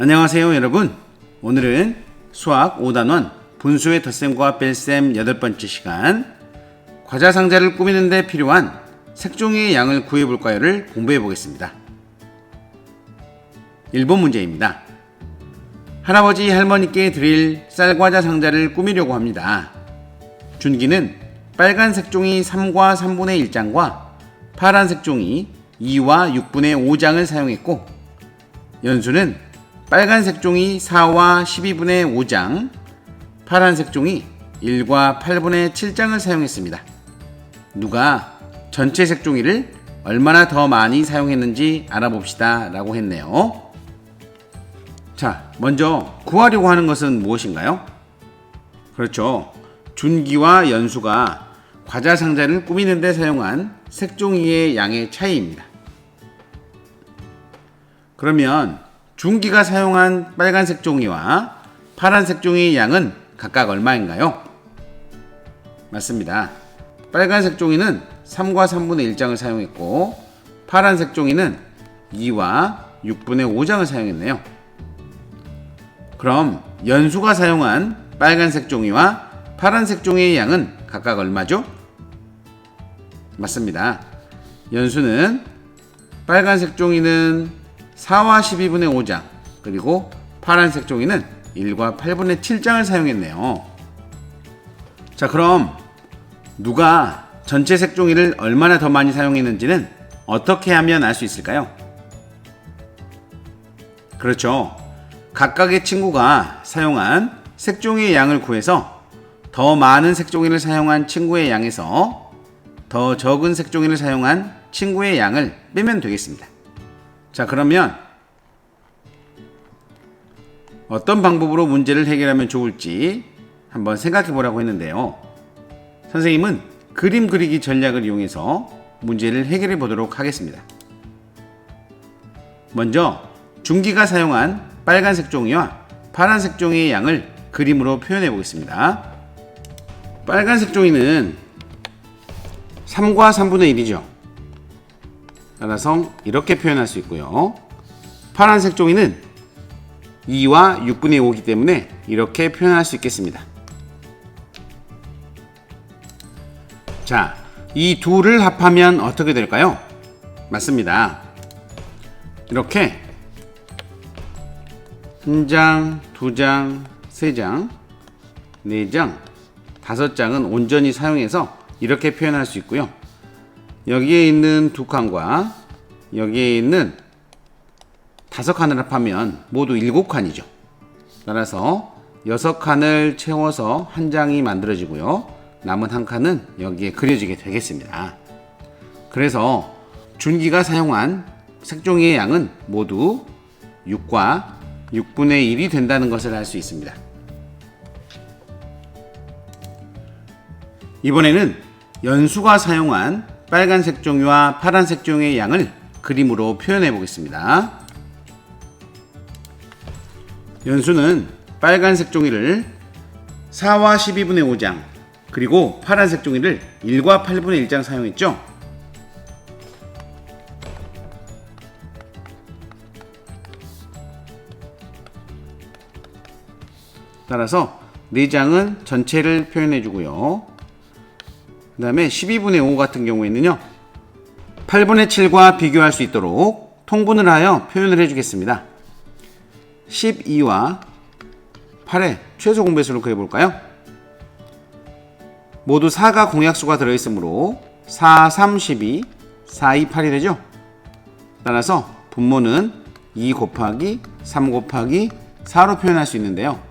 안녕하세요 여러분. 오늘은 수학 5단원 분수의 덧셈과 뺄셈 8번째 시간 과자 상자를 꾸미는데 필요한 색종이의 양을 구해볼까요를 공부해 보겠습니다. 1번 문제입니다. 할아버지 할머니께 드릴 쌀과자 상자를 꾸미려고 합니다. 준기는 빨간 색종이 3과 3분의 1장과 파란 색종이 2와 6분의 5장을 사용했고, 연수는 빨간 색종이 4와 12분의 5장, 파란 색종이 1과 8분의 7장을 사용했습니다. 누가 전체 색종이를 얼마나 더 많이 사용했는지 알아봅시다 라고 했네요. 자, 먼저 구하려고 하는 것은 무엇인가요? 그렇죠. 준기와 연수가 과자 상자를 꾸미는 데 사용한 색종이의 양의 차이입니다. 그러면 준기가 사용한 빨간색 종이와 파란색 종이의 양은 각각 얼마인가요? 맞습니다. 빨간색 종이는 3과 3분의 1장을 사용했고, 파란색 종이는 2와 6분의 5장을 사용했네요. 그럼 연수가 사용한 빨간색 종이와 파란색 종이의 양은 각각 얼마죠? 맞습니다. 연수는 빨간색 종이는 4와 12분의 5장, 그리고 파란색 종이는 1과 8분의 7장을 사용했네요. 자, 그럼 누가 전체 색종이를 얼마나 더 많이 사용했는지는 어떻게 하면 알 수 있을까요? 그렇죠. 각각의 친구가 사용한 색종이의 양을 구해서 더 많은 색종이를 사용한 친구의 양에서 더 적은 색종이를 사용한 친구의 양을 빼면 되겠습니다. 자, 그러면 어떤 방법으로 문제를 해결하면 좋을지 한번 생각해 보라고 했는데요. 선생님은 그림 그리기 전략을 이용해서 문제를 해결해 보도록 하겠습니다. 먼저 준기가 사용한 빨간색 종이와 파란색 종이의 양을 그림으로 표현해 보겠습니다. 빨간색 종이는 3과 3분의 1이죠. 따라서 이렇게 표현할 수 있고요. 파란색 종이는 2와 6분의 5이기 때문에 이렇게 표현할 수 있겠습니다. 자, 이 둘을 합하면 어떻게 될까요? 맞습니다. 이렇게 1장, 2장, 3장, 4장, 5장은 온전히 사용해서 이렇게 표현할 수 있고요. 여기에 있는 2칸과 여기에 있는 5칸을 합하면 모두 7칸이죠. 따라서 6칸을 채워서 한 장이 만들어지고요. 남은 한 칸은 여기에 그려지게 되겠습니다. 그래서 준기가 사용한 색종이의 양은 모두 6과 6분의 1이 된다는 것을 알 수 있습니다. 이번에는 연수가 사용한 빨간색 종이와 파란색 종이의 양을 그림으로 표현해 보겠습니다. 연수는 빨간색 종이를 4와 12분의 5장, 그리고 파란색 종이를 1과 8분의 1장 사용했죠. 따라서 4장은 전체를 표현해 주고요. 그 다음에 12분의 5 같은 경우에는요, 8분의 7과 비교할 수 있도록 통분을 하여 표현을 해주겠습니다. 12와 8의 최소 공배수를 구해볼까요? 모두 4가 공약수가 들어있으므로 4, 3, 12, 4, 2, 8이 되죠? 따라서 분모는 2 곱하기 3 곱하기 4로 표현할 수 있는데요.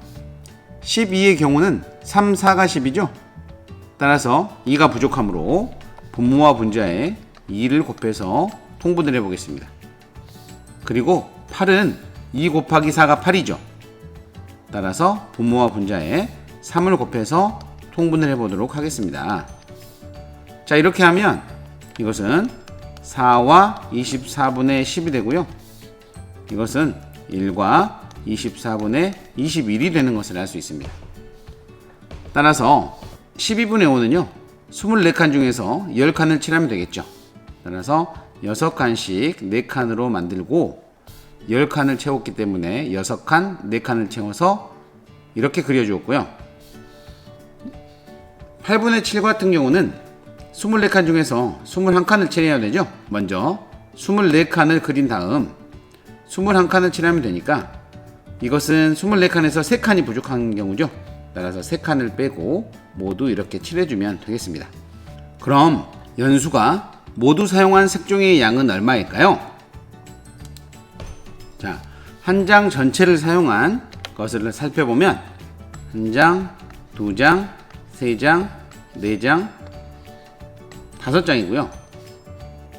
12의 경우는 3, 4가 10이죠? 따라서 2가 부족하므로 분모와 분자에 2를 곱해서 통분을 해보겠습니다. 그리고 8은 2 곱하기 4가 8이죠. 따라서 분모와 분자에 3을 곱해서 통분을 해보도록 하겠습니다. 자, 이렇게 하면 이것은 4와 24분의 10이 되고요. 이것은 1과 24분의 21이 되는 것을 알 수 있습니다. 따라서 12분의 5는요, 24칸 중에서 10칸을 칠하면 되겠죠. 따라서 6칸씩 4칸으로 만들고, 10칸을 채웠기 때문에 6칸, 4칸을 채워서 이렇게 그려주었고요. 8분의 7 같은 경우는 24칸 중에서 21칸을 칠해야 되죠. 먼저 24칸을 그린 다음 21칸을 칠하면 되니까 이것은 24칸에서 3칸이 부족한 경우죠. 따라서 3칸을 빼고 모두 이렇게 칠해주면 되겠습니다. 그럼 연수가 모두 사용한 색종이의 양은 얼마일까요? 자, 한 장 전체를 사용한 것을 살펴보면 한 장, 두 장, 세 장, 네 장, 5장이고요.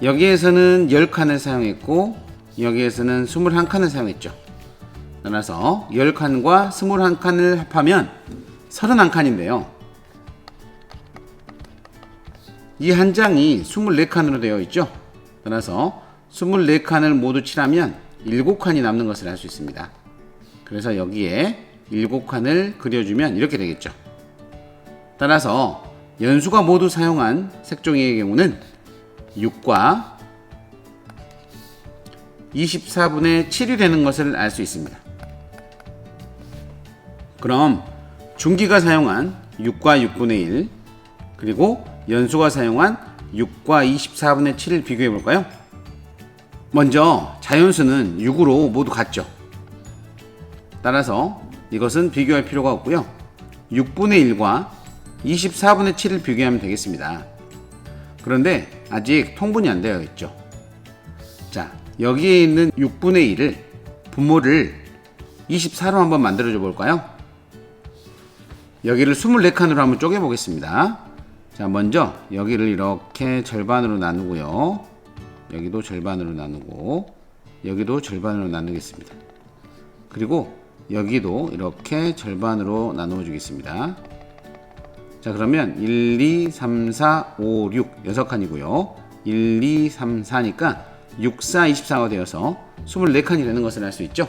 여기에서는 10칸을 사용했고 여기에서는 21칸을 사용했죠. 따라서 10칸과 21칸을 합하면 31칸인데요. 이 한 장이 24칸으로 되어 있죠. 따라서 24칸을 모두 칠하면 7칸이 남는 것을 알 수 있습니다. 그래서 여기에 7칸을 그려주면 이렇게 되겠죠. 따라서 연수가 모두 사용한 색종이의 경우는 6과 24분의 7이 되는 것을 알 수 있습니다. 그럼 중기가 사용한 6과 6분의 1 그리고 연수가 사용한 6과 24분의 7을 비교해 볼까요? 먼저 자연수는 6으로 모두 같죠. 따라서 이것은 비교할 필요가 없고요. 6분의 1과 24분의 7을 비교하면 되겠습니다. 그런데 아직 통분이 안 되어 있죠. 자, 여기에 있는 6분의 1을 분모를 24로 한번 만들어 줘 볼까요? 여기를 24칸으로 한번 쪼개 보겠습니다. 자, 먼저 여기를 이렇게 절반으로 나누고요. 여기도 절반으로 나누고 여기도 절반으로 나누겠습니다. 그리고 여기도 이렇게 절반으로 나누어 주겠습니다. 자, 그러면 1, 2, 3, 4, 5, 6 6칸이고요. 1, 2, 3, 4니까 6, 4, 24가 되어서 24칸이 되는 것을 알 수 있죠.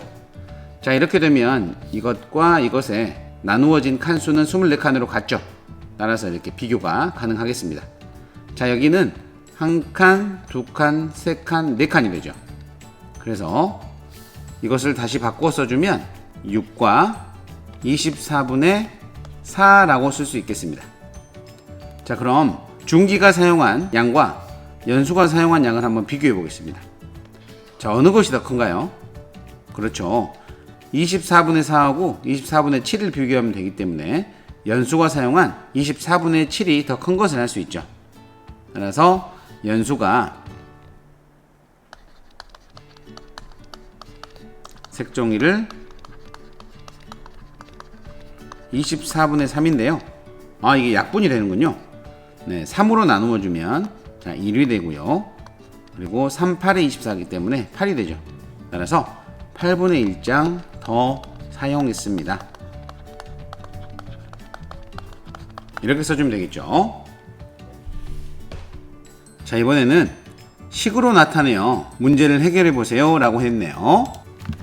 자, 이렇게 되면 이것과 이것의 나누어진 칸수는 24칸으로 같죠. 따라서 이렇게 비교가 가능하겠습니다. 자, 여기는 1칸, 2칸, 3칸, 4칸이 되죠. 그래서 이것을 다시 바꿔 써주면 6과 24분의 4라고 쓸 수 있겠습니다. 자, 그럼 중기가 사용한 양과 연수가 사용한 양을 한번 비교해 보겠습니다. 자, 어느 것이 더 큰가요? 그렇죠. 24분의 4하고 24분의 7을 비교하면 되기 때문에 연수가 사용한 24분의 7이 더 큰 것을 알 수 있죠. 따라서 연수가 색종이를 24분의 3인데요. 아, 이게 약분이 되는군요. 네, 3으로 나누어 주면 자, 1이 되고요. 그리고 3, 8에 24이기 때문에 8이 되죠. 따라서 8분의 1장 더 사용했습니다. 이렇게 써주면 되겠죠. 자, 이번에는 식으로 나타내어 문제를 해결해 보세요 라고 했네요.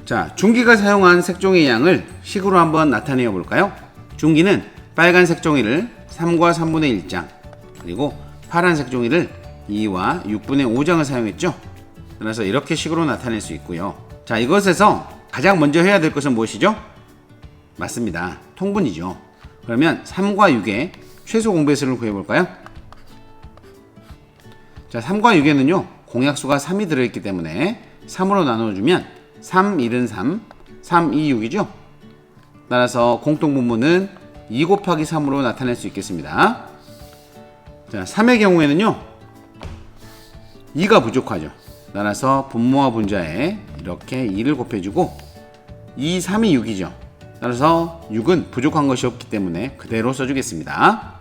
자, 중기가 사용한 색종이 양을 식으로 한번 나타내어 볼까요? 중기는 빨간색 종이를 3과 3분의 1장 그리고 파란색 종이를 2와 6분의 5장을 사용했죠. 그래서 이렇게 식으로 나타낼 수 있고요. 자, 이것에서 가장 먼저 해야 될 것은 무엇이죠? 맞습니다. 통분이죠. 그러면 3과 6의 최소 공배수를 구해볼까요? 자, 3과 6에는요 공약수가 3이 들어있기 때문에 3으로 나눠주면 3, 1은 3, 3, 2, 6이죠. 따라서 공통분모는 2 곱하기 3으로 나타낼 수 있겠습니다. 자, 3의 경우에는요 2가 부족하죠. 따라서 분모와 분자에 이렇게 2를 곱해주고 2, 3이 6이죠. 따라서 6은 부족한 것이 없기 때문에 그대로 써주겠습니다.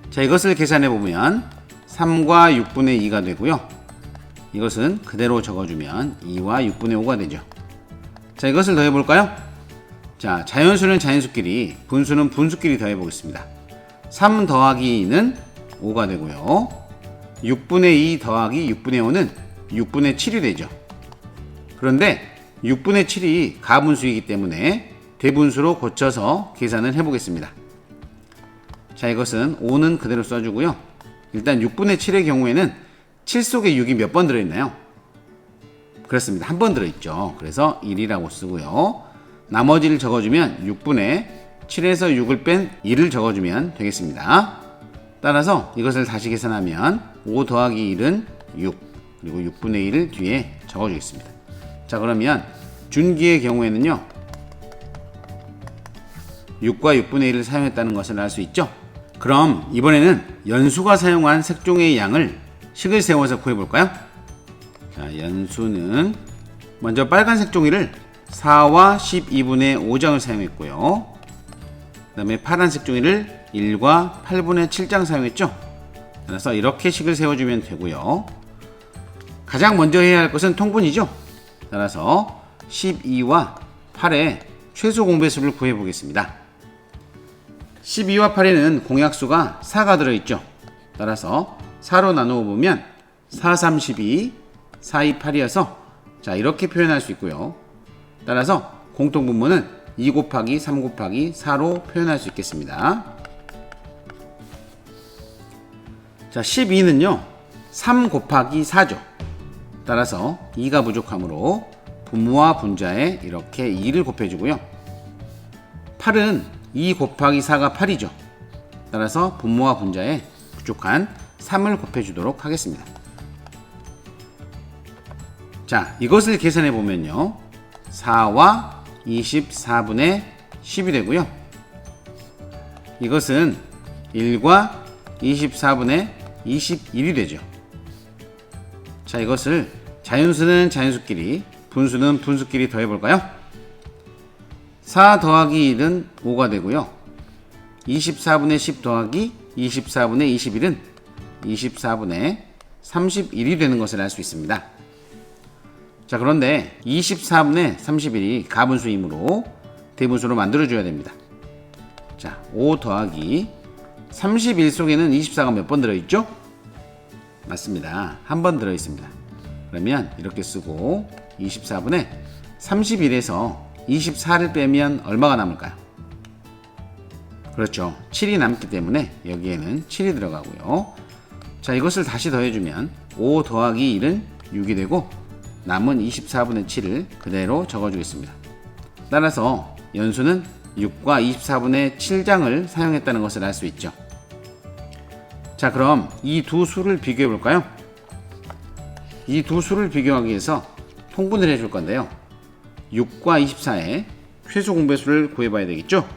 자, 이것을 계산해 보면 3과 6분의 2가 되고요. 이것은 그대로 적어주면 2와 6분의 5가 되죠. 자, 이것을 더해 볼까요? 자, 자연수는 자연수끼리, 분수는 분수끼리 더해 보겠습니다. 3 더하기 2는 5가 되고요. 6분의 2 더하기 6분의 5는 6분의 7이 되죠. 그런데 6분의 7이 가분수이기 때문에 대분수로 고쳐서 계산을 해보겠습니다. 자, 이것은 5는 그대로 써주고요. 일단 6분의 7의 경우에는 7 속에 6이 몇 번 들어있나요? 그렇습니다. 한 번 들어있죠. 그래서 1이라고 쓰고요. 나머지를 적어주면 6분의 7에서 6을 뺀 1을 적어주면 되겠습니다. 따라서 이것을 다시 계산하면 5 더하기 1은 6, 그리고 6분의 1을 뒤에 적어주겠습니다. 자, 그러면 준기의 경우에는요, 6과 6분의 1을 사용했다는 것을 알 수 있죠. 그럼 이번에는 연수가 사용한 색종이의 양을 식을 세워서 구해볼까요? 자, 연수는 먼저 빨간색 종이를 4와 12분의 5장을 사용했고요. 그 다음에 파란색 종이를 1과 8분의 7장 사용했죠. 그래서 이렇게 식을 세워주면 되고요. 가장 먼저 해야 할 것은 통분이죠. 따라서 12와 8의 최소 공배수를 구해보겠습니다. 12와 8에는 공약수가 4가 들어있죠. 따라서 4로 나누어 보면 4, 3, 12, 4, 2, 8이어서 자, 이렇게 표현할 수 있고요. 따라서 공통분모는 2 곱하기 3 곱하기 4로 표현할 수 있겠습니다. 자, 12는요 3 곱하기 4죠. 따라서 2가 부족하므로 분모와 분자에 이렇게 2를 곱해주고요. 8은 2 곱하기 4가 8이죠. 따라서 분모와 분자에 부족한 3을 곱해주도록 하겠습니다. 자, 이것을 계산해 보면요 4와 24분의 10이 되고요. 이것은 1과 24분의 21이 되죠. 자, 이것을 자연수는 자연수끼리, 분수는 분수끼리 더해볼까요? 4 더하기 1은 5가 되고요. 24분의 10 더하기 24분의 21은 24분의 31이 되는 것을 알 수 있습니다. 자, 그런데 24분의 31이 가분수이므로 대분수로 만들어줘야 됩니다. 자, 5 더하기 31 속에는 24가 몇 번 들어있죠? 맞습니다. 한 번 들어있습니다. 그러면 이렇게 쓰고 24분의 31에서 24를 빼면 얼마가 남을까요? 그렇죠. 7이 남기 때문에 여기에는 7이 들어가고요. 자, 이것을 다시 더해주면 5 더하기 1은 6이 되고 남은 24분의 7을 그대로 적어주겠습니다. 따라서 연수는 6과 24분의 7장을 사용했다는 것을 알 수 있죠. 자, 그럼 이 두 수를 비교해 볼까요? 이 두 수를 비교하기 위해서 통분을 해줄 건데요. 6과 24의 최소 공배수를 구해봐야 되겠죠?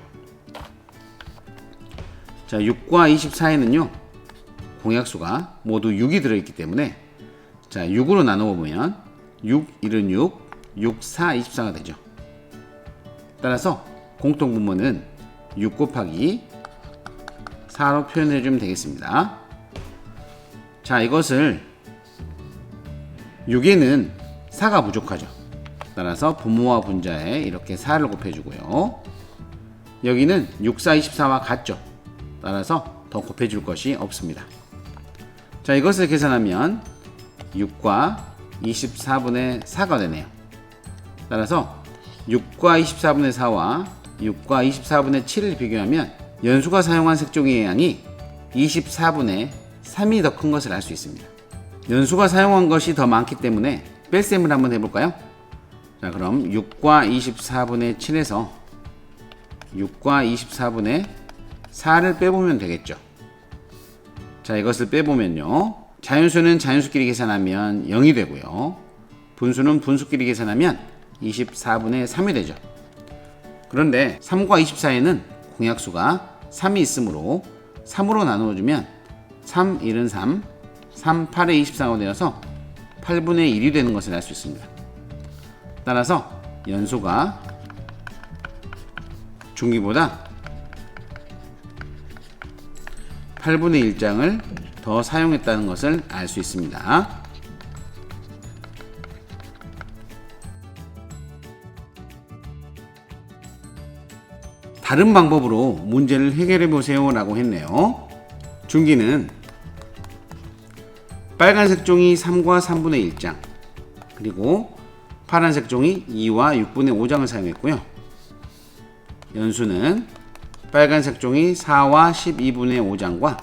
자, 6과 24에는요 공약수가 모두 6이 들어있기 때문에 자, 6으로 나누어 보면 6, 1은 6, 6, 4, 24가 되죠. 따라서 공통분모는 6 곱하기 4로 표현해 주면 되겠습니다. 자, 이것을 6에는 4가 부족하죠. 따라서 분모와 분자에 이렇게 4를 곱해주고요. 여기는 6, 4, 24와 같죠. 따라서 더 곱해줄 것이 없습니다. 자, 이것을 계산하면 6과 24분의 4가 되네요. 따라서 6과 24분의 4와 6과 24분의 7을 비교하면 연수가 사용한 색종이의 양이 24분의 3이 더 큰 것을 알 수 있습니다. 연수가 사용한 것이 더 많기 때문에 뺄셈을 한번 해볼까요? 자, 그럼 6과 24분의 7에서 6과 24분의 4를 빼보면 되겠죠. 자, 이것을 빼보면요 자연수는 자연수끼리 계산하면 0이 되고요. 분수는 분수끼리 계산하면 24분의 3이 되죠. 그런데 3과 24에는 공약수가 3이 있으므로 3으로 나누어주면 3, 1은 3, 3, 8의 24가 되어서 8분의 1이 되는 것을 알 수 있습니다. 따라서 연수가 중기보다 8분의 1장을 더 사용했다는 것을 알 수 있습니다. 다른 방법으로 문제를 해결해 보세요 라고 했네요. 중기는 빨간색 종이 3과 3분의 1장 그리고 파란색 종이 2와 6분의 5장을 사용했고요. 연수는 빨간색 종이 4와 12분의 5장과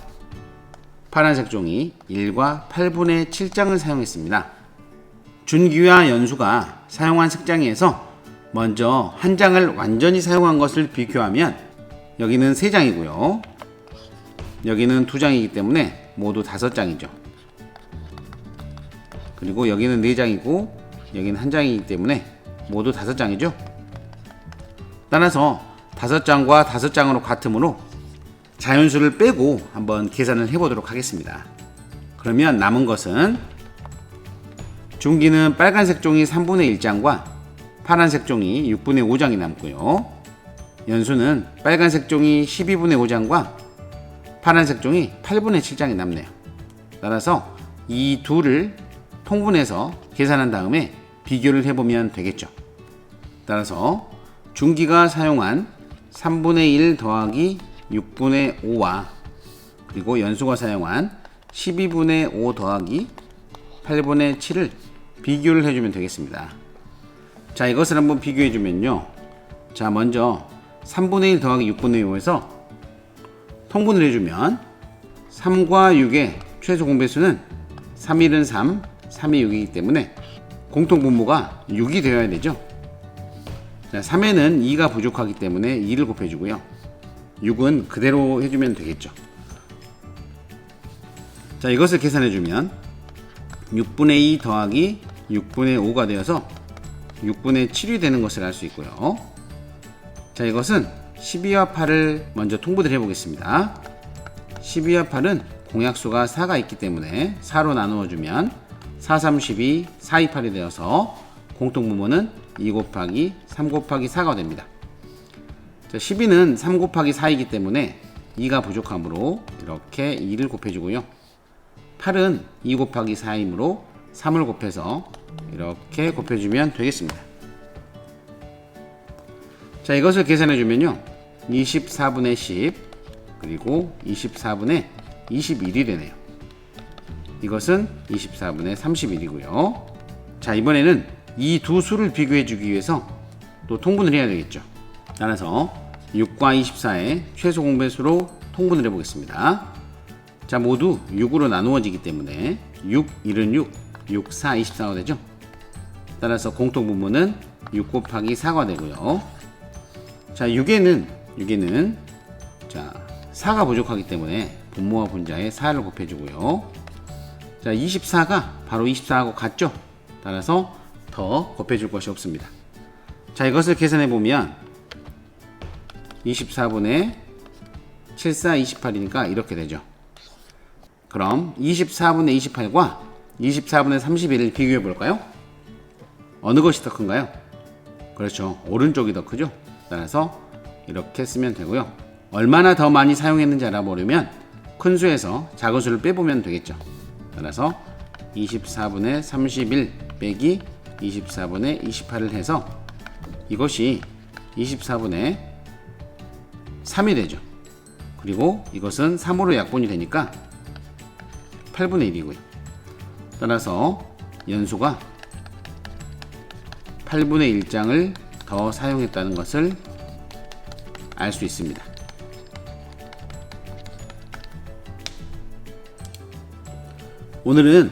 파란색 종이 1과 8분의 7장을 사용했습니다. 준기와 연수가 사용한 색장에서 먼저 한 장을 완전히 사용한 것을 비교하면 여기는 3장이고요. 여기는 2장이기 때문에 모두 5장이죠. 그리고 여기는 4장이고 여기는 1장이기 때문에 모두 5장이죠. 따라서 5장과 5장으로 같으므로 자연수를 빼고 한번 계산을 해보도록 하겠습니다. 그러면 남은 것은 중기는 빨간색 종이 3분의 1장과 파란색 종이 6분의 5장이 남고요. 연수는 빨간색 종이 12분의 5장과 파란색 종이 8분의 7장이 남네요. 따라서 이 둘을 통분해서 계산한 다음에 비교를 해보면 되겠죠. 따라서 중기가 사용한 3분의 1 더하기 6분의 5와 그리고 연수가 사용한 12분의 5 더하기 8분의 7을 비교를 해주면 되겠습니다. 자, 이것을 한번 비교해 주면요. 자, 먼저 3분의 1 더하기 6분의 5에서 통분을 해주면 3과 6의 최소 공배수는 3, 1은 3, 3이 6이기 때문에 공통분모가 6이 되어야 되죠. 자, 3에는 2가 부족하기 때문에 2를 곱해주고요. 6은 그대로 해주면 되겠죠. 자, 이것을 계산해주면 6분의 2 더하기 6분의 5가 되어서 6분의 7이 되는 것을 알 수 있고요. 자, 이것은 12와 8을 먼저 통분을 해보겠습니다. 12와 8은 공약수가 4가 있기 때문에 4로 나누어주면 4, 3, 12, 4, 2, 8이 되어서 공통분모는 2 곱하기 3 곱하기 4가 됩니다. 자, 12는 3 곱하기 4이기 때문에 2가 부족하므로 이렇게 2를 곱해주고요. 8은 2 곱하기 4이므로 3을 곱해서 이렇게 곱해주면 되겠습니다. 자, 이것을 계산해주면요. 24분의 10 그리고 24분의 21이 되네요. 이것은 24분의 31이고요. 자, 이번에는 이 두 수를 비교해주기 위해서 또 통분을 해야 되겠죠. 따라서 6과 24의 최소 공배수로 통분을 해보겠습니다. 자, 모두 6으로 나누어지기 때문에 6, 1은 6, 6, 4, 24가 되죠. 따라서 공통분모는 6 곱하기 4가 되고요. 자, 6에는 자, 4가 부족하기 때문에 분모와 분자에 4를 곱해주고요. 자, 24가 바로 24하고 같죠. 따라서 더 곱해줄 것이 없습니다. 자, 이것을 계산해보면 24분의 74, 28이니까 이렇게 되죠. 그럼 24분의 28과 24분의 31을 비교해 볼까요? 어느 것이 더 큰가요? 그렇죠. 오른쪽이 더 크죠. 따라서 이렇게 쓰면 되고요. 얼마나 더 많이 사용했는지 알아보려면 큰 수에서 작은 수를 빼보면 되겠죠. 따라서 24분의 31 빼기 24분의 28을 해서 이것이 24분의 3이 되죠. 그리고 이것은 3으로 약분이 되니까 8분의 1이고요. 따라서 연수가 8분의 1장을 더 사용했다는 것을 알 수 있습니다. 오늘은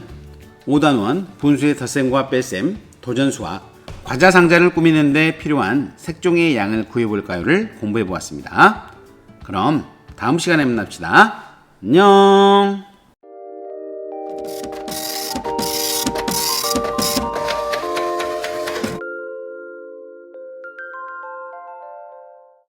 5단원 분수의 덧셈과 뺄셈, 도전수와 과자 상자를 꾸미는 데 필요한 색종이의 양을 구해볼까요를 공부해 보았습니다. 그럼 다음 시간에 만납시다. 안녕.